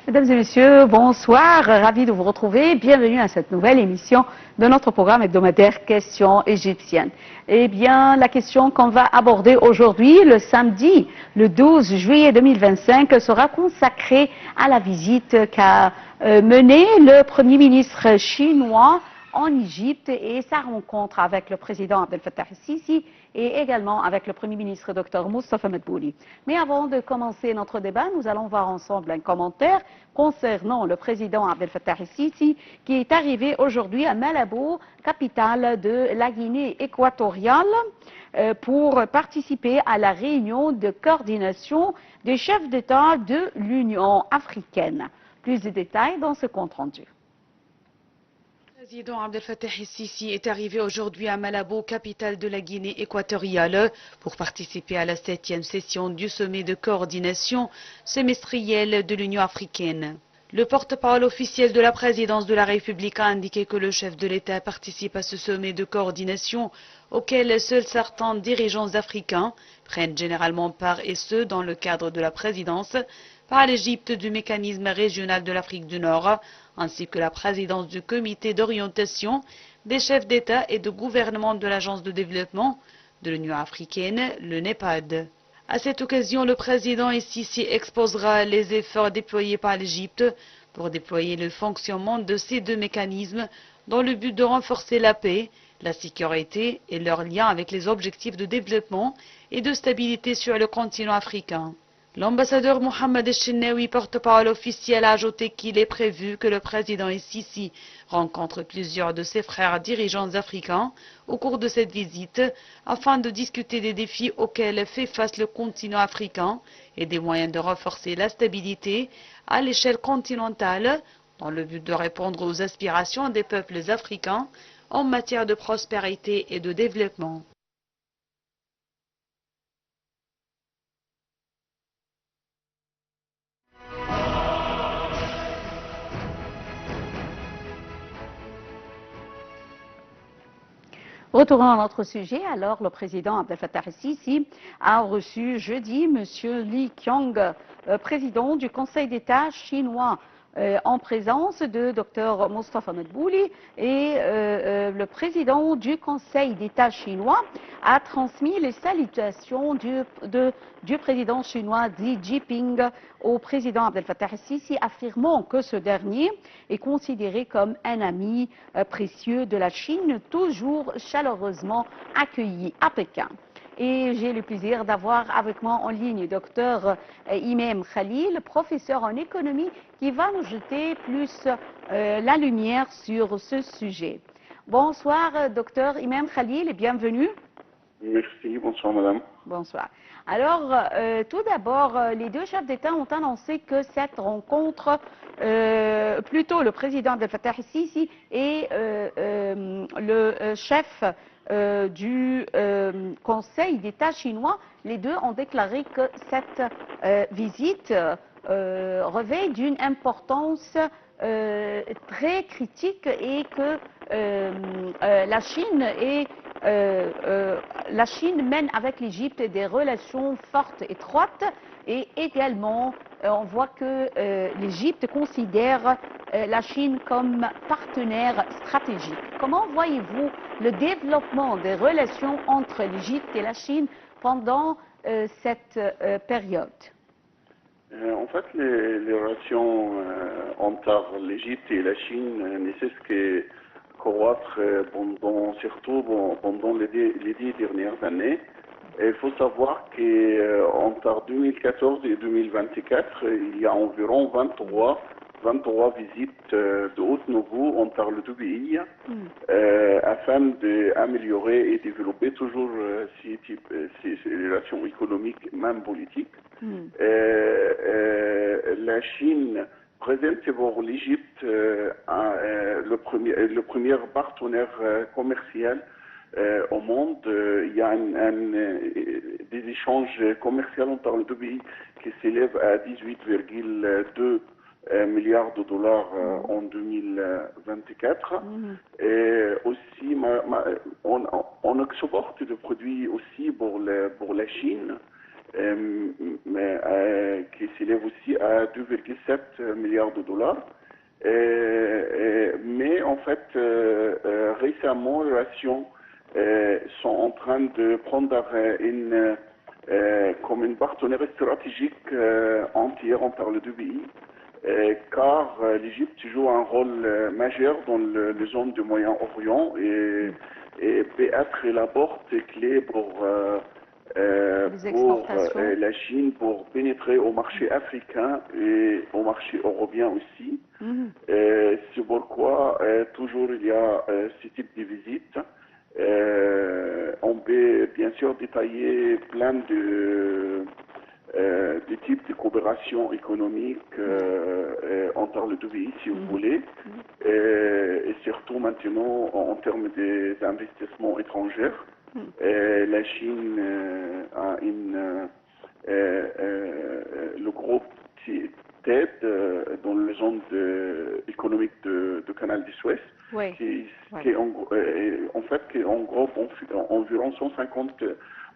Mesdames et messieurs, bonsoir, ravi de vous retrouver. Bienvenue à cette nouvelle émission de notre programme hebdomadaire Questions égyptiennes. Eh bien, la question qu'on va aborder aujourd'hui, le samedi, le 12 juillet 2025, sera consacrée à la visite qu'a menée le Premier ministre chinois en Égypte et sa rencontre avec le président Abdel Fattah el-Sisi et également avec le Premier ministre Dr Moustapha Madbouli. Mais avant de commencer notre débat, nous allons voir ensemble un commentaire concernant le président Abdel Fattah el-Sisi qui est arrivé aujourd'hui à Malabo, capitale de la Guinée équatoriale, pour participer à la réunion de coordination des chefs d'État de l'Union africaine. Plus de détails dans ce compte rendu. Le président Abdel Fattah el-Sisi est arrivé aujourd'hui à Malabo, capitale de la Guinée équatoriale, pour participer à la 7e session du sommet de coordination semestriel de l'Union africaine. Le porte-parole officiel de la présidence de la République a indiqué que le chef de l'État participe à ce sommet de coordination auquel seuls certains dirigeants africains prennent généralement part, et ce dans le cadre de la présidence par l'Égypte du mécanisme régional de l'Afrique du Nord, ainsi que la présidence du comité d'orientation des chefs d'État et de gouvernement de l'Agence de développement de l'Union africaine, le NEPAD. À cette occasion, le président el-Sisi exposera les efforts déployés par l'Égypte pour déployer le fonctionnement de ces deux mécanismes dans le but de renforcer la paix, la sécurité et leurs liens avec les objectifs de développement et de stabilité sur le continent africain. L'ambassadeur Mohamed el-Chenaoui, porte-parole officiel, a ajouté qu'il est prévu que le président el-Sisi rencontre plusieurs de ses frères dirigeants africains au cours de cette visite afin de discuter des défis auxquels fait face le continent africain et des moyens de renforcer la stabilité à l'échelle continentale dans le but de répondre aux aspirations des peuples africains en matière de prospérité et de développement. Retournons à notre sujet. Alors, le président Abdel Fattah el-Sisi a reçu jeudi M. Li Qiang, président du Conseil d'État chinois, en présence de Dr Moustapha Madbouli, et le président du Conseil d'État chinois a transmis les salutations du président chinois Xi Jinping au président Abdel Fattah el-Sisi, affirmant que ce dernier est considéré comme un ami précieux de la Chine, toujours chaleureusement accueilli à Pékin. Et j'ai le plaisir d'avoir avec moi en ligne Dr Imam Khalil, professeur en économie, qui va nous jeter plus la lumière sur ce sujet. Bonsoir Dr Imam Khalil et bienvenue. Merci, bonsoir madame. Bonsoir. Alors, tout d'abord, les deux chefs d'État ont annoncé que cette rencontre, plutôt le président Abdel Fattah el-Sisi et le chef du Conseil d'État chinois, les deux ont déclaré que cette visite revêt d'une importance très critique et que la Chine mène avec l'Égypte des relations fortes, étroites, et également on voit que l'Égypte considère la Chine comme partenaire stratégique. Comment voyez-vous le développement des relations entre l'Égypte et la Chine pendant cette période? En fait, les relations entre l'Égypte et la Chine ne cessent que croître surtout pendant les 10 dernières années. Il faut savoir qu'entre 2014 et 2024, il y a environ 23 visites de haut niveau entre les deux pays afin d'améliorer et développer toujours ces relations économiques, même politiques. La Chine présente pour l'Égypte le premier partenaire commercial au monde. Il y a des échanges commerciaux entre les deux pays qui s'élèvent à 18,2 milliards de dollars en 2024. Et aussi, on exporte des produits aussi pour la Chine. qui s'élève aussi à 2,7 milliards de dollars. Mais en fait, récemment, les relations sont en train de prendre comme une partenaire stratégique entière entre les deux pays, car l'Égypte joue un rôle majeur dans la zone du Moyen-Orient et peut être la porte clé pour la Chine pour pénétrer au marché africain et au marché européen aussi. C'est pourquoi toujours il y a ce type de visite. On peut bien sûr détailler plein de types de coopération économique entre les deux pays, si vous voulez, et surtout maintenant en termes d'investissements étrangers. La Chine a le groupe TED dans la zone économique de Canal du Suez, qui en fait qui englobe environ 150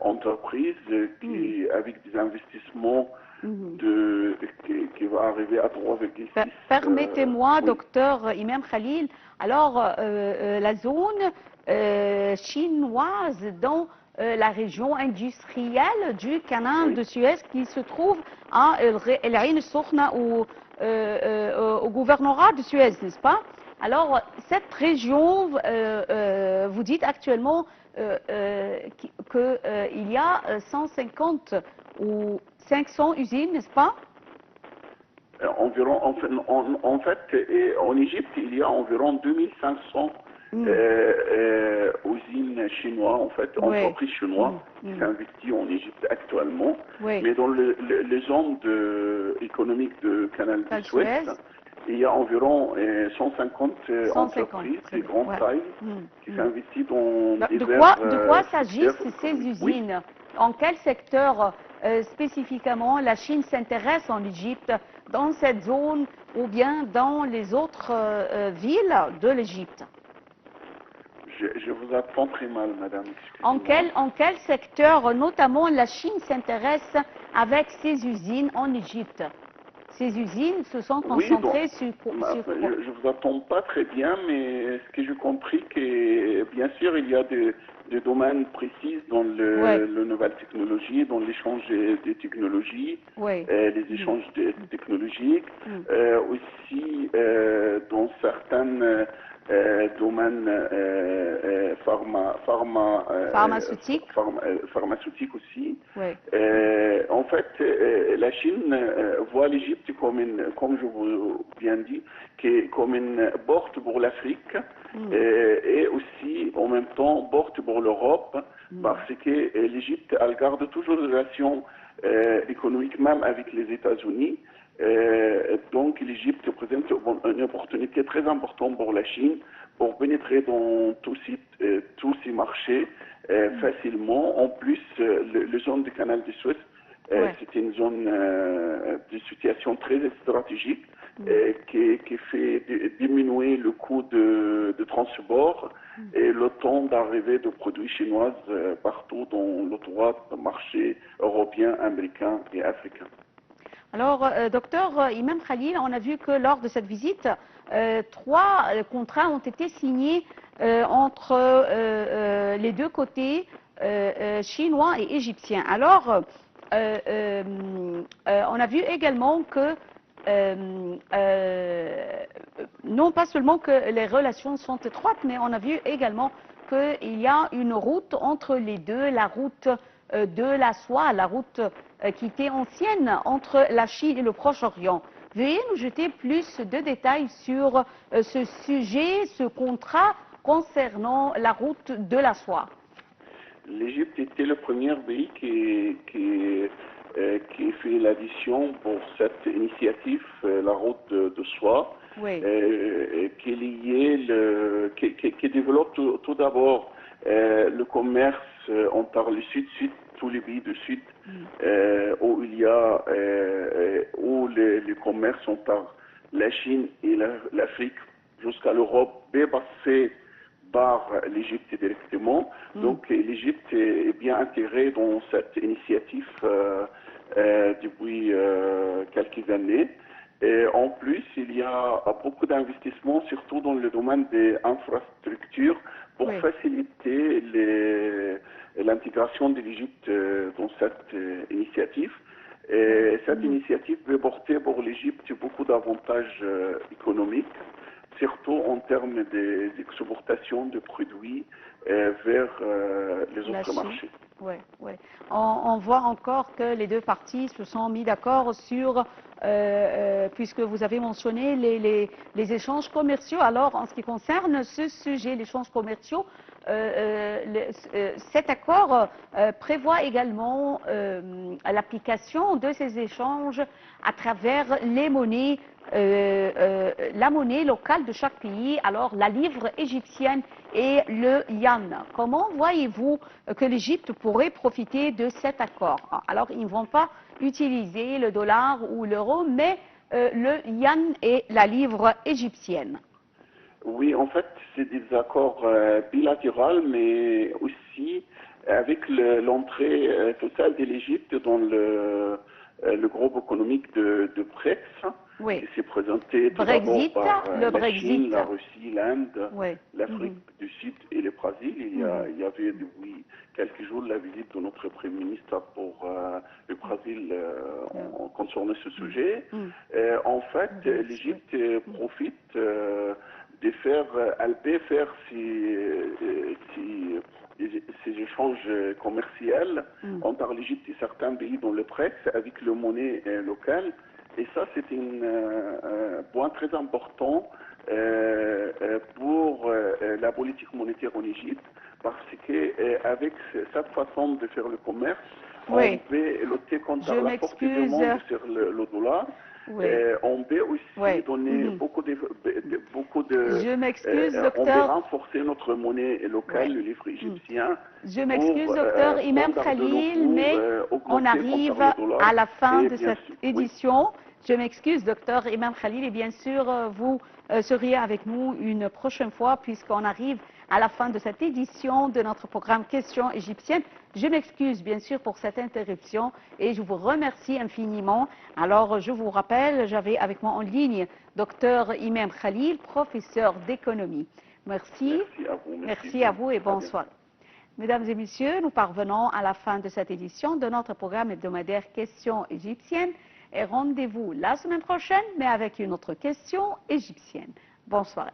entreprises avec des investissements qui va arriver à 3,6. Permettez-moi, docteur Imam Khalil, alors la zone chinoise dans la région industrielle du canal de Suez qui se trouve à El Ain Sokhna au gouvernorat de Suez, n'est-ce pas? Alors, cette région, vous dites actuellement qu'il y a 150 ou 500 usines, n'est-ce pas? Environ, en fait, en Égypte, il y a environ 2500 usines chinoises, en fait, entreprises chinoises qui s'investissent en Égypte actuellement. Mais dans les zones économiques de Canal de Suez, il y a environ 150 entreprises de grande taille qui s'investissent dans de quoi s'agissent ces usines? En quel secteur spécifiquement la Chine s'intéresse en Égypte, dans cette zone ou bien dans les autres villes de l'Égypte? Je vous entends très mal, madame. En quel secteur, notamment, la Chine s'intéresse avec ses usines en Égypte? Ces usines se sont concentrées sur quoi? Je vous entends pas très bien, mais ce que j'ai compris, que bien sûr, il y a des domaines précis dans les nouvelles technologies, dans l'échange des technologies, les échanges technologiques, aussi dans certains domaines pharmaceutiques aussi. En fait, la Chine voit l'Égypte comme je vous viens de dire, comme une porte pour l'Afrique et aussi en même temps porte pour l'Europe, parce que l'Égypte elle garde toujours des relations économiques même avec les États-Unis. Donc l'Égypte présente une opportunité très importante pour la Chine pour pénétrer dans tous ces marchés facilement. En plus, la zone du canal de Suez, c'est une zone de situation très stratégique qui fait diminuer le coût de transport et le temps d'arrivée de produits chinois partout dans le droit marché européen, américain et africain. Alors, docteur Imam Khalil, on a vu que lors de cette visite, 3 contrats ont été signés entre les deux côtés, chinois et égyptiens. Alors, on a vu également que, non pas seulement que les relations sont étroites, mais on a vu également qu'il y a une route entre les deux, la route de la soie, la route qui était ancienne entre la Chine et le Proche-Orient. Veuillez nous jeter plus de détails sur ce sujet, ce contrat concernant la route de la soie. L'Égypte était le premier pays qui fait l'addition pour cette initiative, la route de soie, qui développe tout d'abord le commerce entre le Sud-Sud, tous les pays du Sud, où il y a où le commerce entre la Chine et l'Afrique jusqu'à l'Europe peut passer par l'Égypte directement. Donc l'Égypte est bien intégrée dans cette initiative depuis quelques années. Et en plus, il y a beaucoup d'investissements, surtout dans le domaine des infrastructures, pour faciliter l'intégration de l'Égypte dans cette initiative. Et cette initiative peut porter pour l'Égypte beaucoup d'avantages économiques, surtout en termes d'exportation de produits vers les autres marchés. Oui, oui. On voit encore que les deux parties se sont mis d'accord sur, puisque vous avez mentionné les échanges commerciaux. Alors, en ce qui concerne ce sujet, les échanges commerciaux, cet accord prévoit également l'application de ces échanges à travers les monnaies, la monnaie locale de chaque pays, alors la livre égyptienne et le yuan. Comment voyez-vous que l'Égypte pourrait profiter de cet accord? Alors, ils ne vont pas utiliser le dollar ou l'euro, mais le yuan et la livre égyptienne. Oui, en fait, c'est des accords bilatéraux, mais aussi avec l'entrée totale de l'Égypte dans le groupe économique de BRICS, qui s'est présenté tout d'abord par la Chine, la Russie, l'Inde, l'Afrique du Sud et le Brésil. Il y avait depuis quelques jours la visite de notre Premier ministre pour le Brésil concernant ce sujet. En fait, l'Égypte profite elle peut faire ces échanges commerciaux entre l'Égypte et certains pays dans le BRICS avec le monnaie locale. Et ça, c'est un point très important pour la politique monétaire en Égypte, parce qu'avec cette façon de faire le commerce, on peut lutter contre la forte demande sur le dollar. On peut aussi donner beaucoup de... Je m'excuse, docteur. On peut renforcer notre monnaie locale, le livre égyptien. Je m'excuse, docteur Imam Khalil, mais on arrive à la fin de cette édition. Je m'excuse, docteur Imam Khalil, et bien sûr, vous seriez avec nous une prochaine fois, puisqu'on arrive à la fin de cette édition de notre programme Questions égyptiennes. Je m'excuse bien sûr pour cette interruption et je vous remercie infiniment. Alors, je vous rappelle, j'avais avec moi en ligne docteur Imam Khalil, professeur d'économie. Merci. Merci à vous et bonsoir. Mesdames et messieurs, nous parvenons à la fin de cette édition de notre programme hebdomadaire Questions égyptiennes. Et rendez-vous la semaine prochaine, mais avec une autre question égyptienne. Bonne soirée.